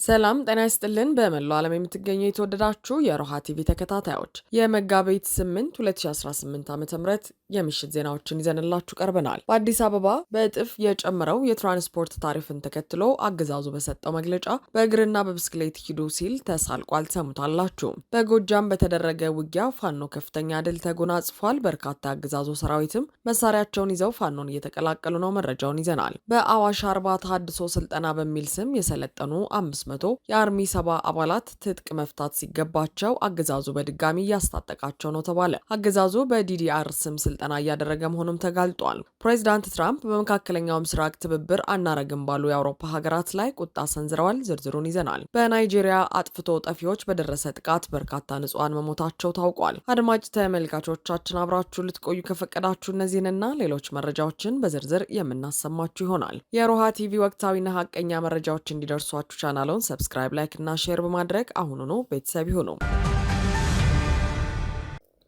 ሰላም ጤና ይስጥልን። በመላው ዓለም የምትገኙ የተወደዳችሁ የሮሃ ቲቪ ተከታታዮች የመጋቢት 8 2018 ዓ.ም የምሽት ዜናዎችን ይዘንላችሁ ቀርበናል። በአዲስ አበባ በእጥፍ የጨመረው የትራንስፖርት ታሪፍን ተከትሎ አገዛዙ በሰጠው መግለጫ በእግርና በብስክሌት ሂዱ ሲል ተሳልቋል። ሰሙታላችሁ። በጎጃም በተደረገ ውጊያ ፋኖ ከፍተኛ ድል ተጎናጽፏል። በርካታ አገዛዙ ሰራዊትም መሳሪያቸውን ይዘው ፋኖን እየተቀላቀሉ ነው። መረጃውን ይዘናል። በአዋሽ አርባ ተሃድሶ ስልጠና በሚል ስም የሰለጠኑ 500 የአርሚ 70 አባላት ትጥቅ መፍታት ሲገባቸው አገዛዙ በድጋሚ እያስታጠቃቸው ነው ተባለ። አገዛዙ በዲዲአር ስም ስልጠና እያደረገ መሆኑም ተጋልጧል። ፕሬዚዳንት ትራምፕ በመካከለኛው ምስራቅ ትብብር አናረግም ባሉ የአውሮፓ ሀገራት ላይ ቁጣ ሰንዝረዋል። ዝርዝሩን ይዘናል። በናይጄሪያ አጥፍቶ ጠፊዎች በደረሰ ጥቃት በርካታ ንጹሃን መሞታቸው ታውቋል። አድማጭ ተመልካቾቻችን አብራችሁ ልትቆዩ ከፈቀዳችሁ እነዚህንና ሌሎች መረጃዎችን በዝርዝር የምናሰማችሁ ይሆናል። የሮሃ ቲቪ ወቅታዊና ሀቀኛ መረጃዎች እንዲደርሷችሁ ቻናሉን ሰብስክራይብ፣ ላይክ እና ሼር በማድረግ አሁኑኑ ቤተሰብ ይሁኑ።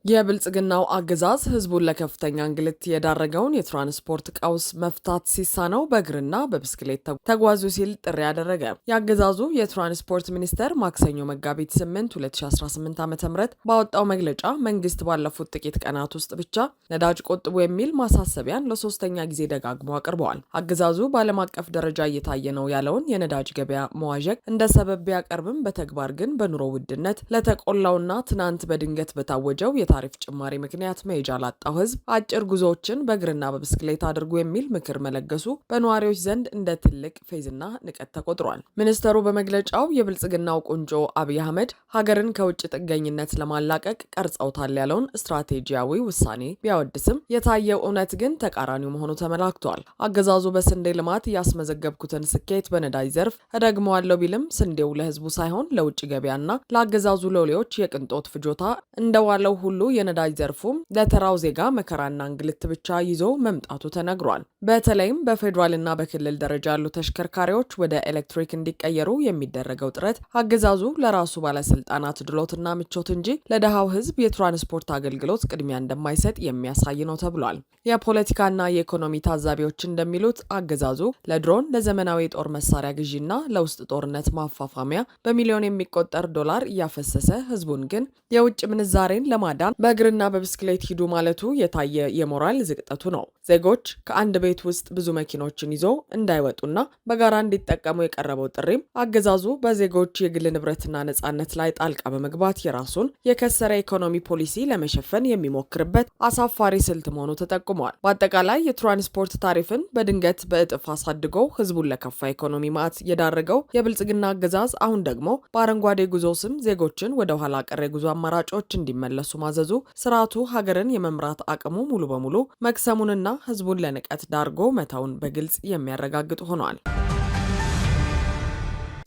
የብልጽግናው አገዛዝ ህዝቡን ለከፍተኛ እንግልት የዳረገውን የትራንስፖርት ቀውስ መፍታት ሲሳነው በእግርና በብስክሌት ተጓዙ ሲል ጥሪ ያደረገ። የአገዛዙ የትራንስፖርት ሚኒስቴር ማክሰኞ መጋቢት 8 2018 ዓ.ም ባወጣው መግለጫ መንግስት ባለፉት ጥቂት ቀናት ውስጥ ብቻ ነዳጅ ቆጥቡ የሚል ማሳሰቢያን ለሶስተኛ ጊዜ ደጋግሞ አቅርበዋል። አገዛዙ በዓለም አቀፍ ደረጃ እየታየ ነው ያለውን የነዳጅ ገበያ መዋዠቅ እንደ ሰበብ ቢያቀርብም በተግባር ግን በኑሮ ውድነት ለተቆላውና ትናንት በድንገት በታወጀው ታሪፍ ጭማሪ ምክንያት መሄጃ ላጣው ህዝብ አጭር ጉዞዎችን በእግርና በብስክሌት አድርጉ የሚል ምክር መለገሱ በነዋሪዎች ዘንድ እንደ ትልቅ ፌዝና ንቀት ተቆጥሯል። ሚኒስተሩ በመግለጫው የብልጽግናው ቁንጮ አብይ አህመድ ሀገርን ከውጭ ጥገኝነት ለማላቀቅ ቀርጸውታል ያለውን ስትራቴጂያዊ ውሳኔ ቢያወድስም የታየው እውነት ግን ተቃራኒው መሆኑ ተመላክቷል። አገዛዙ በስንዴ ልማት ያስመዘገብኩትን ስኬት በነዳጅ ዘርፍ እደግመዋለሁ ቢልም ስንዴው ለህዝቡ ሳይሆን ለውጭ ገበያና ለአገዛዙ ሎሌዎች የቅንጦት ፍጆታ እንደዋለው ሁሉ የነዳጅ ዘርፉም ለተራው ዜጋ መከራና እንግልት ብቻ ይዞ መምጣቱ ተነግሯል። በተለይም በፌዴራልና በክልል ደረጃ ያሉ ተሽከርካሪዎች ወደ ኤሌክትሪክ እንዲቀየሩ የሚደረገው ጥረት አገዛዙ ለራሱ ባለስልጣናት ድሎትና ምቾት እንጂ ለደሃው ህዝብ የትራንስፖርት አገልግሎት ቅድሚያ እንደማይሰጥ የሚያሳይ ነው ተብሏል። የፖለቲካና የኢኮኖሚ ታዛቢዎች እንደሚሉት አገዛዙ ለድሮን፣ ለዘመናዊ የጦር መሳሪያ ግዢና ለውስጥ ጦርነት ማፋፋሚያ በሚሊዮን የሚቆጠር ዶላር እያፈሰሰ ህዝቡን ግን የውጭ ምንዛሬን ለማዳን በእግርና በብስክሌት ሂዱ ማለቱ የታየ የሞራል ዝቅጠቱ ነው። ዜጎች ከአንድ ቤት ውስጥ ብዙ መኪኖችን ይዞ እንዳይወጡና በጋራ እንዲጠቀሙ የቀረበው ጥሪም አገዛዙ በዜጎች የግል ንብረትና ነጻነት ላይ ጣልቃ በመግባት የራሱን የከሰረ ኢኮኖሚ ፖሊሲ ለመሸፈን የሚሞክርበት አሳፋሪ ስልት መሆኑ ተጠቁሟል። በአጠቃላይ የትራንስፖርት ታሪፍን በድንገት በእጥፍ አሳድጎ ህዝቡን ለከፋ ኢኮኖሚ ማዕት የዳረገው የብልጽግና አገዛዝ አሁን ደግሞ በአረንጓዴ ጉዞ ስም ዜጎችን ወደ ኋላ ቀር የጉዞ አማራጮች እንዲመለሱ ማዘዙ ስርዓቱ ሀገርን የመምራት አቅሙ ሙሉ በሙሉ መክሰሙንና ህዝቡን ለንቀት ዳርጎ መተውን በግልጽ የሚያረጋግጥ ሆኗል።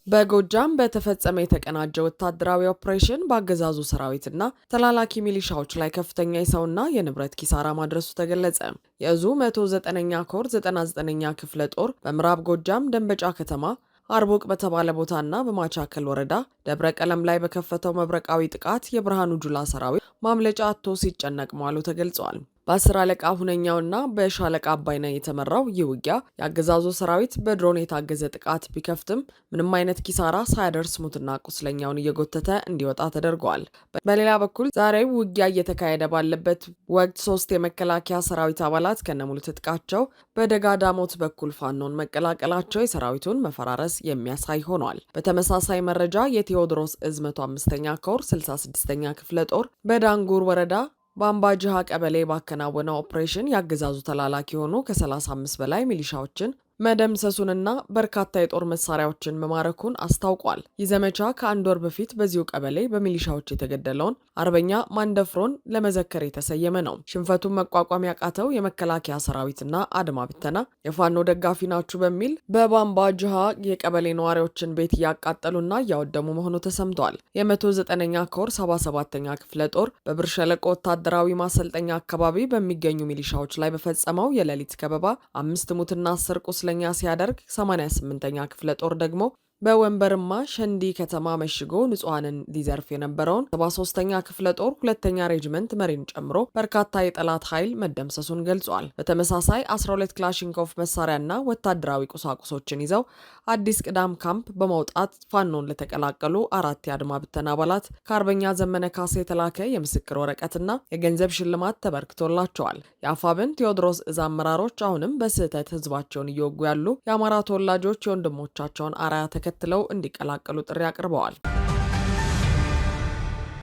በጎጃም በተፈጸመ የተቀናጀ ወታደራዊ ኦፕሬሽን በአገዛዙ ሰራዊትና ተላላኪ ሚሊሻዎች ላይ ከፍተኛ የሰውና የንብረት ኪሳራ ማድረሱ ተገለጸ። የእዙ 109ኛ ኮር 99ኛ ክፍለ ጦር በምዕራብ ጎጃም ደንበጫ ከተማ አርቦቅ በተባለ ቦታና በማቻከል ወረዳ ደብረ ቀለም ላይ በከፈተው መብረቃዊ ጥቃት የብርሃኑ ጁላ ሰራዊት ማምለጫ አጥቶ ሲጨነቅ መዋሉ ተገልጿል። በ10 አለቃ ሁነኛውና በሻለቃ አባይነ የተመራው ይህ ውጊያ የአገዛዙ ሰራዊት በድሮን የታገዘ ጥቃት ቢከፍትም ምንም አይነት ኪሳራ ሳያደርስ ሙትና ቁስለኛውን እየጎተተ እንዲወጣ ተደርገዋል። በሌላ በኩል ዛሬ ውጊያ እየተካሄደ ባለበት ወቅት 3 የመከላከያ ሰራዊት አባላት ከነሙሉ ትጥቃቸው በደጋ ዳሞት በኩል ፋኖን መቀላቀላቸው የሰራዊቱን መፈራረስ የሚያሳይ ሆኗል። በተመሳሳይ መረጃ የቴዎድሮስ እዝ 105ኛ ኮር 66ኛ ክፍለ ጦር በዳንጉር ወረዳ በአምባጅሃ ቀበሌ ባከናወነው ኦፕሬሽን ያገዛዙ ተላላኪ የሆኑ ከ35 በላይ ሚሊሻዎችን መደምሰሱንና በርካታ የጦር መሳሪያዎችን መማረኩን አስታውቋል። ይህ ዘመቻ ከአንድ ወር በፊት በዚሁ ቀበሌ በሚሊሻዎች የተገደለውን አርበኛ ማንደፍሮን ለመዘከር የተሰየመ ነው። ሽንፈቱን መቋቋም ያቃተው የመከላከያ ሰራዊትና አድማ ብተና የፋኖ ደጋፊ ናችሁ በሚል በባምባጅሃ የቀበሌ ነዋሪዎችን ቤት እያቃጠሉና እያወደሙ መሆኑ ተሰምቷል። የ109ኛ ኮር 77ኛ ክፍለ ጦር በብር ሸለቆ ወታደራዊ ማሰልጠኛ አካባቢ በሚገኙ ሚሊሻዎች ላይ በፈጸመው የሌሊት ከበባ 5 ሙትና 10 ቁስለኛ ሲያደርግ 88ኛ ክፍለ ጦር ደግሞ በወንበርማ ሸንዲ ከተማ መሽጎ ንጹሃንን ሊዘርፍ የነበረውን 73ኛ ክፍለ ጦር 2ኛ ሬጅመንት መሪን ጨምሮ በርካታ የጠላት ኃይል መደምሰሱን ገልጿል። በተመሳሳይ 12 ክላሽንኮቭ መሳሪያና ወታደራዊ ቁሳቁሶችን ይዘው አዲስ ቅዳም ካምፕ በመውጣት ፋኖን ለተቀላቀሉ 4 የአድማ ብተና አባላት ከአርበኛ ዘመነ ካሴ የተላከ የምስክር ወረቀትና የገንዘብ ሽልማት ተበርክቶላቸዋል። የአፋብን ቴዎድሮስ እዝ አመራሮች አሁንም በስህተት ህዝባቸውን እየወጉ ያሉ የአማራ ተወላጆች የወንድሞቻቸውን አርአያ ተከትለው እንዲቀላቀሉ ጥሪ አቅርበዋል።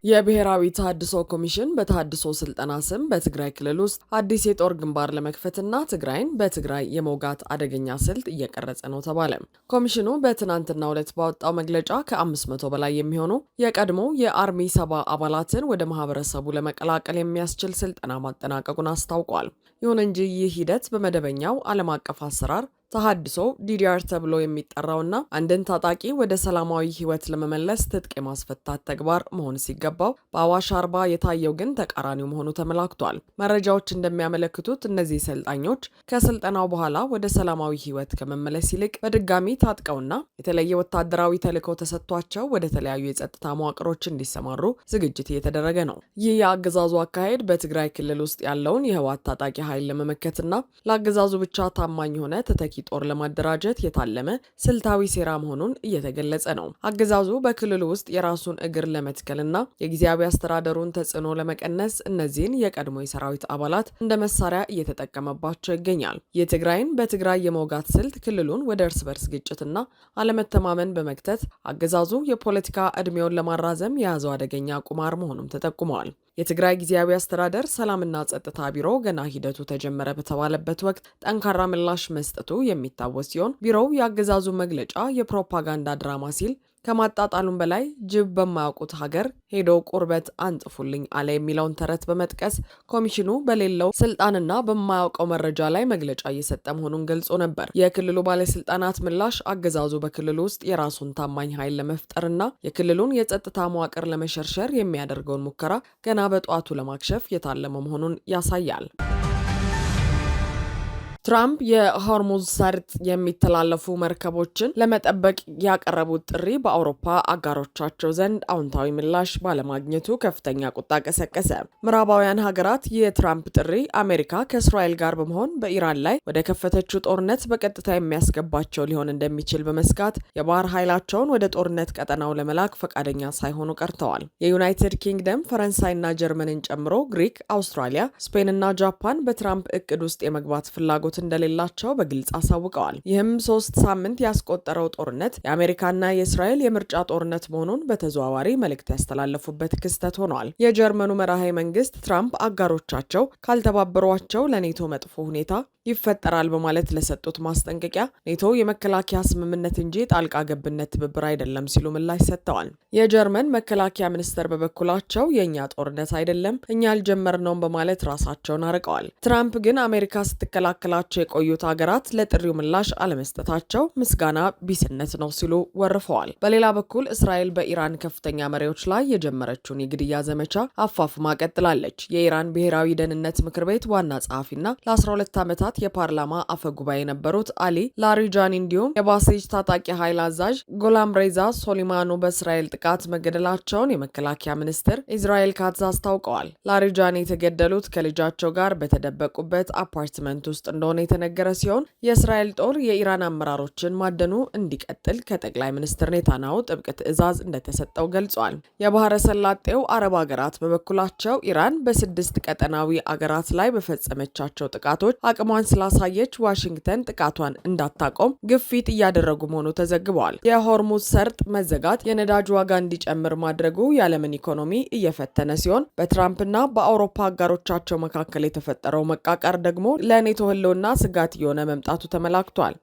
የብሔራዊ ተሃድሶ ኮሚሽን በተሃድሶ ስልጠና ስም በትግራይ ክልል ውስጥ አዲስ የጦር ግንባር ለመክፈትና ትግራይን በትግራይ የመውጋት አደገኛ ስልት እየቀረጸ ነው ተባለ። ኮሚሽኑ በትናንትናው ዕለት ባወጣው መግለጫ ከ500 በላይ የሚሆኑ የቀድሞ የአርሚ 70 አባላትን ወደ ማህበረሰቡ ለመቀላቀል የሚያስችል ስልጠና ማጠናቀቁን አስታውቋል። ይሁን እንጂ ይህ ሂደት በመደበኛው ዓለም አቀፍ አሰራር ተሃድሶ ዲዲአር ተብሎ የሚጠራውና አንድን ታጣቂ ወደ ሰላማዊ ህይወት ለመመለስ ትጥቅ የማስፈታት ተግባር መሆን ሲገባው በአዋሽ አርባ የታየው ግን ተቃራኒው መሆኑ ተመላክቷል። መረጃዎች እንደሚያመለክቱት እነዚህ ሰልጣኞች ከስልጠናው በኋላ ወደ ሰላማዊ ህይወት ከመመለስ ይልቅ በድጋሚ ታጥቀውና የተለየ ወታደራዊ ተልዕኮ ተሰጥቷቸው ወደ ተለያዩ የጸጥታ መዋቅሮች እንዲሰማሩ ዝግጅት እየተደረገ ነው። ይህ የአገዛዙ አካሄድ በትግራይ ክልል ውስጥ ያለውን የህወሓት ታጣቂ ኃይል ለመመከትና ለአገዛዙ ብቻ ታማኝ የሆነ ተተኪ ጦር ለማደራጀት የታለመ ስልታዊ ሴራ መሆኑን እየተገለጸ ነው። አገዛዙ በክልሉ ውስጥ የራሱን እግር ለመትከልና የጊዜያዊ አስተዳደሩን ተጽዕኖ ለመቀነስ እነዚህን የቀድሞ የሰራዊት አባላት እንደ መሳሪያ እየተጠቀመባቸው ይገኛል። የትግራይን በትግራይ የመውጋት ስልት ክልሉን ወደ እርስ በርስ ግጭትና አለመተማመን በመክተት አገዛዙ የፖለቲካ ዕድሜውን ለማራዘም የያዘው አደገኛ ቁማር መሆኑም ተጠቁመዋል። የትግራይ ጊዜያዊ አስተዳደር ሰላምና ጸጥታ ቢሮ ገና ሂደቱ ተጀመረ በተባለበት ወቅት ጠንካራ ምላሽ መስጠቱ የሚታወስ ሲሆን ቢሮው የአገዛዙ መግለጫ የፕሮፓጋንዳ ድራማ ሲል ከማጣጣሉም በላይ ጅብ በማያውቁት ሀገር ሄዶ ቁርበት አንጥፉልኝ አለ የሚለውን ተረት በመጥቀስ ኮሚሽኑ በሌለው ስልጣንና በማያውቀው መረጃ ላይ መግለጫ እየሰጠ መሆኑን ገልጾ ነበር። የክልሉ ባለስልጣናት ምላሽ አገዛዙ በክልሉ ውስጥ የራሱን ታማኝ ኃይል ለመፍጠርና የክልሉን የጸጥታ መዋቅር ለመሸርሸር የሚያደርገውን ሙከራ ገና በጠዋቱ ለማክሸፍ የታለመ መሆኑን ያሳያል። ትራምፕ የሆርሙዝ ሰርጥ የሚተላለፉ መርከቦችን ለመጠበቅ ያቀረቡት ጥሪ በአውሮፓ አጋሮቻቸው ዘንድ አዎንታዊ ምላሽ ባለማግኘቱ ከፍተኛ ቁጣ ቀሰቀሰ። ምዕራባውያን ሀገራት የትራምፕ ጥሪ አሜሪካ ከእስራኤል ጋር በመሆን በኢራን ላይ ወደ ከፈተችው ጦርነት በቀጥታ የሚያስገባቸው ሊሆን እንደሚችል በመስጋት የባህር ኃይላቸውን ወደ ጦርነት ቀጠናው ለመላክ ፈቃደኛ ሳይሆኑ ቀርተዋል። የዩናይትድ ኪንግደም፣ ፈረንሳይና ጀርመንን ጨምሮ ግሪክ፣ አውስትራሊያ፣ ስፔንና ጃፓን በትራምፕ እቅድ ውስጥ የመግባት ፍላጎት እንደሌላቸው በግልጽ አሳውቀዋል። ይህም 3 ሳምንት ያስቆጠረው ጦርነት የአሜሪካና የእስራኤል የምርጫ ጦርነት መሆኑን በተዘዋዋሪ መልእክት ያስተላለፉበት ክስተት ሆኗል። የጀርመኑ መራሄ መንግስት ትራምፕ አጋሮቻቸው ካልተባበሯቸው ለኔቶ መጥፎ ሁኔታ ይፈጠራል በማለት ለሰጡት ማስጠንቀቂያ ኔቶ የመከላከያ ስምምነት እንጂ ጣልቃ ገብነት ትብብር አይደለም ሲሉ ምላሽ ሰጥተዋል። የጀርመን መከላከያ ሚኒስተር በበኩላቸው የእኛ ጦርነት አይደለም፣ እኛ አልጀመርነውም በማለት ራሳቸውን አርቀዋል። ትራምፕ ግን አሜሪካ ስትከላከላቸው የቆዩት ሀገራት ለጥሪው ምላሽ አለመስጠታቸው ምስጋና ቢስነት ነው ሲሉ ወርፈዋል። በሌላ በኩል እስራኤል በኢራን ከፍተኛ መሪዎች ላይ የጀመረችውን የግድያ ዘመቻ አፋፍማ ቀጥላለች። የኢራን ብሔራዊ ደህንነት ምክር ቤት ዋና ጸሐፊና ለ12 ዓመታት የፓርላማ አፈ ጉባኤ የነበሩት አሊ ላሪጃኒ እንዲሁም የባሲጅ ታጣቂ ኃይል አዛዥ ጎላም ሬዛ ሶሊማኑ በእስራኤል ጥቃት መገደላቸውን የመከላከያ ሚኒስትር ኢዝራኤል ካትዝ አስታውቀዋል። ላሪጃኒ የተገደሉት ከልጃቸው ጋር በተደበቁበት አፓርትመንት ውስጥ እንደሆነ የተነገረ ሲሆን የእስራኤል ጦር የኢራን አመራሮችን ማደኑ እንዲቀጥል ከጠቅላይ ሚኒስትር ኔታንያሁ ጥብቅ ትዕዛዝ እንደተሰጠው ገልጿል። የባህረ ሰላጤው አረብ ሀገራት በበኩላቸው ኢራን በ6 ቀጠናዊ አገራት ላይ በፈጸመቻቸው ጥቃቶች አቅሟን ስላሳየች ዋሽንግተን ጥቃቷን እንዳታቆም ግፊት እያደረጉ መሆኑ ተዘግበዋል። የሆርሙዝ ሰርጥ መዘጋት የነዳጅ ዋጋ እንዲጨምር ማድረጉ የዓለምን ኢኮኖሚ እየፈተነ ሲሆን በትራምፕና በአውሮፓ አጋሮቻቸው መካከል የተፈጠረው መቃቃር ደግሞ ለኔቶ ህልውና ስጋት እየሆነ መምጣቱ ተመላክቷል።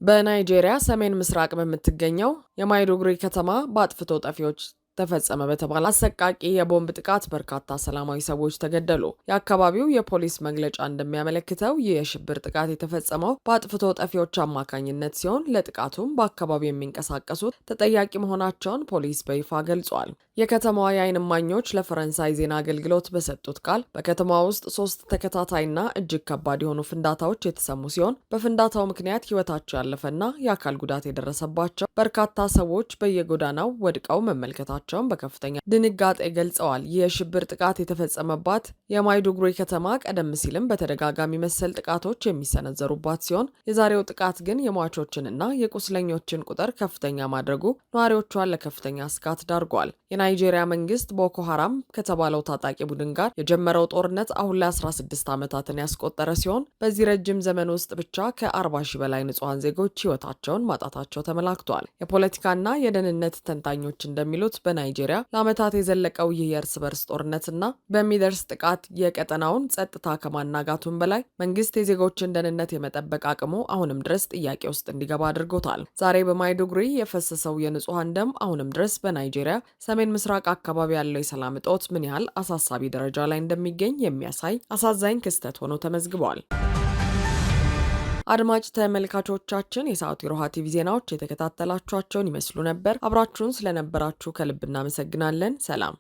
በናይጄሪያ ሰሜን ምስራቅ በምትገኘው የማይዱጉሪ ከተማ በአጥፍቶ ጠፊዎች ተፈጸመ በተባለ አሰቃቂ የቦምብ ጥቃት በርካታ ሰላማዊ ሰዎች ተገደሉ። የአካባቢው የፖሊስ መግለጫ እንደሚያመለክተው ይህ የሽብር ጥቃት የተፈጸመው በአጥፍቶ ጠፊዎች አማካኝነት ሲሆን ለጥቃቱም በአካባቢው የሚንቀሳቀሱት ተጠያቂ መሆናቸውን ፖሊስ በይፋ ገልጿል። የከተማዋ የዓይን እማኞች ለፈረንሳይ ዜና አገልግሎት በሰጡት ቃል በከተማዋ ውስጥ 3 ተከታታይና እጅግ ከባድ የሆኑ ፍንዳታዎች የተሰሙ ሲሆን በፍንዳታው ምክንያት ሕይወታቸው ያለፈና የአካል ጉዳት የደረሰባቸው በርካታ ሰዎች በየጎዳናው ወድቀው መመልከታቸውን በከፍተኛ ድንጋጤ ገልጸዋል። ይህ የሽብር ጥቃት የተፈጸመባት የማይዱጉሪ ከተማ ቀደም ሲልም በተደጋጋሚ መሰል ጥቃቶች የሚሰነዘሩባት ሲሆን የዛሬው ጥቃት ግን የሟቾችንና የቁስለኞችን ቁጥር ከፍተኛ ማድረጉ ነዋሪዎቿን ለከፍተኛ ስጋት ዳርጓል። የናይጄሪያ መንግስት ቦኮ ሐራም ከተባለው ታጣቂ ቡድን ጋር የጀመረው ጦርነት አሁን ላይ 16 ዓመታትን ያስቆጠረ ሲሆን በዚህ ረጅም ዘመን ውስጥ ብቻ ከ40 ሺህ በላይ ንጹሐን ዜጎች ሕይወታቸውን ማጣታቸው ተመላክቷል። የፖለቲካና የደህንነት ተንታኞች እንደሚሉት በናይጄሪያ ለዓመታት የዘለቀው ይህ የእርስ በርስ ጦርነትና በሚደርስ ጥቃት የቀጠናውን ጸጥታ ከማናጋቱን በላይ መንግስት የዜጎችን ደህንነት የመጠበቅ አቅሙ አሁንም ድረስ ጥያቄ ውስጥ እንዲገባ አድርጎታል። ዛሬ በማይዱጉሪ የፈሰሰው የንጹሐን ደም አሁንም ድረስ በናይጄሪያ ሰሜን ምስራቅ አካባቢ ያለው የሰላም እጦት ምን ያህል አሳሳቢ ደረጃ ላይ እንደሚገኝ የሚያሳይ አሳዛኝ ክስተት ሆኖ ተመዝግቧል። አድማጭ ተመልካቾቻችን የሰዓቱ የሮሃ ቲቪ ዜናዎች የተከታተላችኋቸውን ይመስሉ ነበር። አብራችሁን ስለነበራችሁ ከልብ እናመሰግናለን። ሰላም።